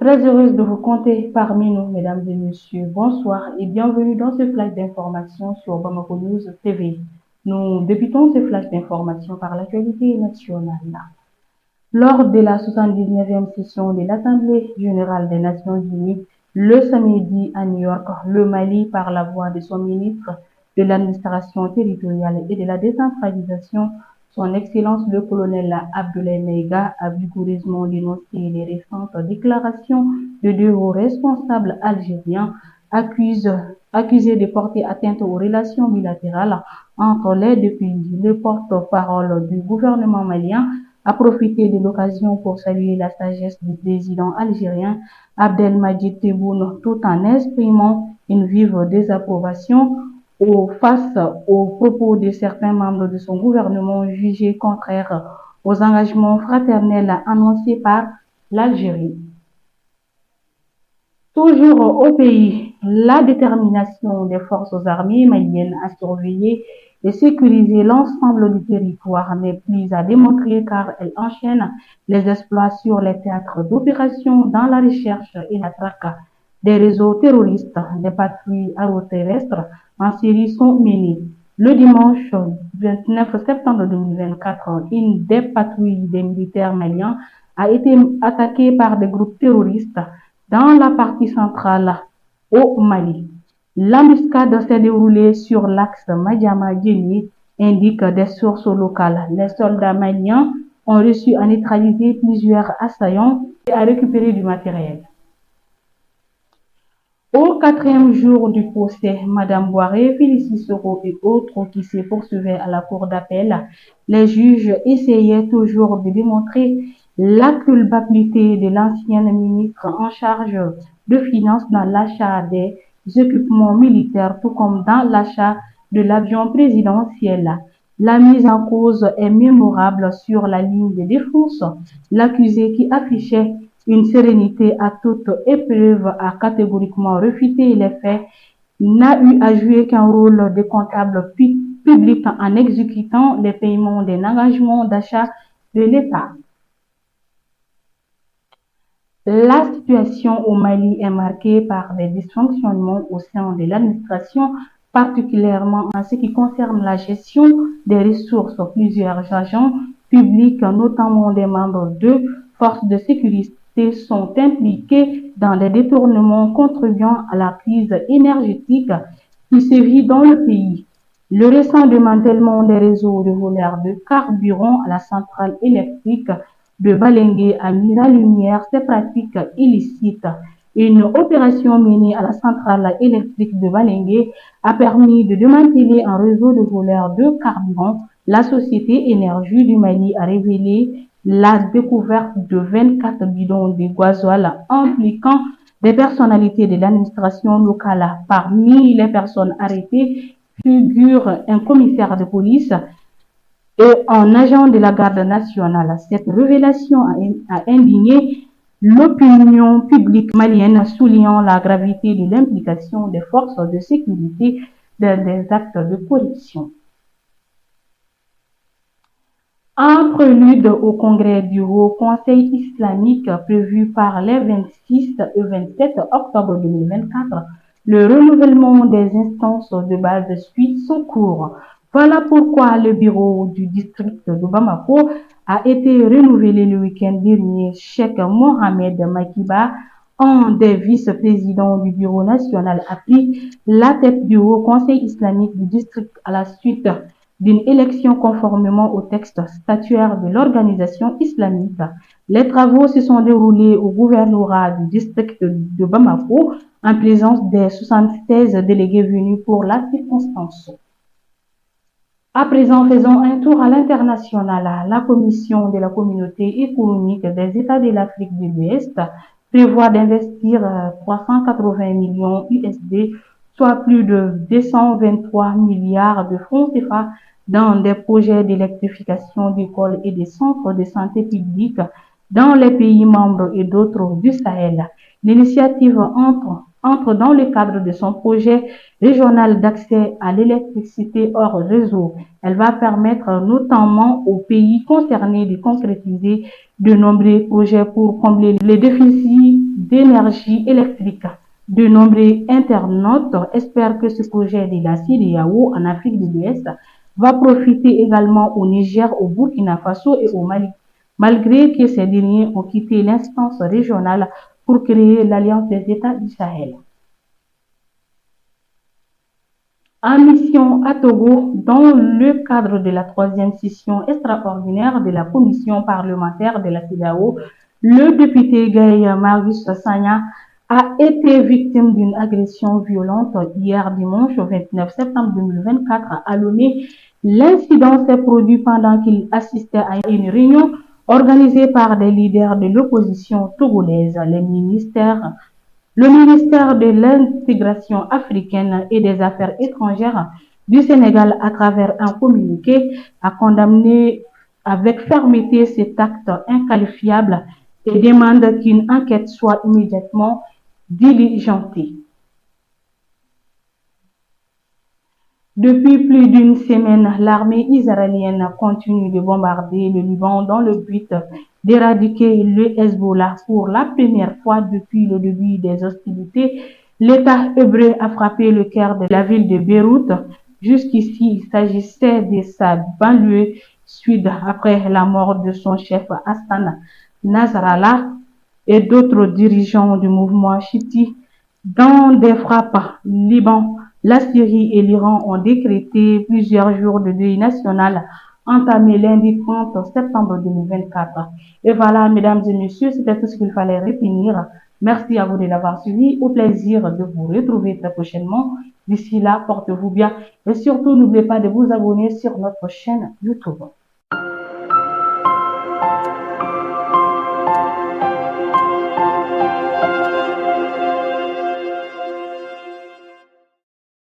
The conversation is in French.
Très heureuse de vous compter parmi nous, mesdames et messieurs. Bonsoir et bienvenue dans ce flash d'information sur Bamako News TV. Nous débutons ce flash d'information par l'actualité nationale. Lors de la 79e session de l'Assemblée générale des Nations unies, le samedi à New York, le Mali, par la voix de son ministre de l'administration territoriale et de la décentralisation, son Excellence le colonel Abdoulaye Maïga, a vigoureusement dénoncé les récentes déclarations de deux hauts responsables algériens accusés de porter atteinte aux relations bilatérales entre les deux pays. Le porte-parole du gouvernement malien a profité de l'occasion pour saluer la sagesse du président algérien Abdelmadjid Tebboune tout en exprimant une vive désapprobation face aux propos de certains membres de son gouvernement jugés contraires aux engagements fraternels annoncés par l'Algérie. Toujours au pays, la détermination des forces armées maliennes à surveiller et sécuriser l'ensemble du territoire n'est plus à démontrer car elle enchaîne les exploits sur les théâtres d'opération dans la recherche et la traque des réseaux terroristes. Des patrouilles aéroterrestres en série sont menées. Le dimanche 29 septembre 2024, une des patrouilles des militaires maliens a été attaquée par des groupes terroristes dans la partie centrale au Mali. L'embuscade s'est déroulée sur l'axe Madiama-Djeni, indiquent des sources locales. Les soldats maliens ont réussi à neutraliser plusieurs assaillants et à récupérer du matériel. Au quatrième jour du procès, Madame Boiré, Félicie Soro et autres qui se poursuivaient à la cour d'appel, les juges essayaient toujours de démontrer la culpabilité de l'ancienne ministre en charge de finances dans l'achat des équipements militaires, tout comme dans l'achat de l'avion présidentiel. La mise en cause est mémorable sur la ligne de défense. L'accusé qui affichait une sérénité à toute épreuve a catégoriquement refuté les faits, n'a eu à jouer qu'un rôle de comptable public en exécutant les paiements des engagements d'achat de l'État. La situation au Mali est marquée par des dysfonctionnements au sein de l'administration, particulièrement en ce qui concerne la gestion des ressources. Plusieurs agents publics, notamment des membres de forces de sécurité, sont impliqués dans les détournements contribuant à la crise énergétique qui sévit dans le pays. Le récent démantèlement des réseaux de voleurs de carburant à la centrale électrique de Balengue a mis en lumière ces pratiques illicites. Une opération menée à la centrale électrique de Balengue a permis de démanteler un réseau de voleurs de carburant. La société Énergie du Mali a révélé la découverte de 24 bidons de gasoil impliquant des personnalités de l'administration locale. Parmi les personnes arrêtées figure un commissaire de police et un agent de la garde nationale. Cette révélation a indigné l'opinion publique malienne, soulignant la gravité de l'implication des forces de sécurité dans des actes de corruption. En prélude au congrès du Haut Conseil islamique prévu par les 26 et 27 octobre 2024, le renouvellement des instances de base suit son cours. Voilà pourquoi le bureau du district de Bamako a été renouvelé le week-end dernier. Cheikh Mohamed Makiba, un des vice-présidents du bureau national, a pris la tête du Haut Conseil islamique du district à la suite d'une élection conformément au texte statutaire de l'organisation islamique. Les travaux se sont déroulés au gouvernorat du district de Bamako en présence des 76 délégués venus pour la circonstance. À présent, faisons un tour à l'international. La Commission de la Communauté économique des États de l'Afrique de l'Ouest prévoit d'investir 380 millions USD, soit plus de 223 milliards de francs CFA, dans des projets d'électrification d'écoles et des centres de santé publique dans les pays membres et d'autres du Sahel. L'initiative entre dans le cadre de son projet régional d'accès à l'électricité hors réseau. Elle va permettre notamment aux pays concernés de concrétiser de nombreux projets pour combler les déficits d'énergie électrique. De nombreux internautes espèrent que ce projet de la CEDEAO en Afrique de l'Ouest va profiter également au Niger, au Burkina Faso et au Mali, malgré que ces derniers ont quitté l'instance régionale pour créer l'Alliance des États du Sahel. En mission à Togo, dans le cadre de la troisième session extraordinaire de la commission parlementaire de la CEDEAO, le député Gaye Marius Sagna a été victime d'une agression violente hier dimanche 29 septembre 2024 à Lomé. L'incident s'est produit pendant qu'il assistait à une réunion organisée par des leaders de l'opposition togolaise. Le ministère de l'Intégration africaine et des Affaires étrangères du Sénégal, à travers un communiqué, a condamné avec fermeté cet acte inqualifiable et demande qu'une enquête soit immédiatement diligentée. Depuis plus d'une semaine, l'armée israélienne continue de bombarder le Liban dans le but d'éradiquer le Hezbollah. Pour la première fois depuis le début des hostilités, l'État hébreu a frappé le cœur de la ville de Beyrouth. Jusqu'ici, il s'agissait de sa banlieue sud après la mort de son chef Hassan Nasrallah et d'autres dirigeants du mouvement chiite. Dans des frappes, Liban, la Syrie et l'Iran ont décrété plusieurs jours de deuil national entamé lundi 30 septembre 2024. Et voilà, mesdames et messieurs, c'était tout ce qu'il fallait retenir. Merci à vous de l'avoir suivi. Au plaisir de vous retrouver très prochainement. D'ici là, portez-vous bien. Et surtout, n'oubliez pas de vous abonner sur notre chaîne YouTube.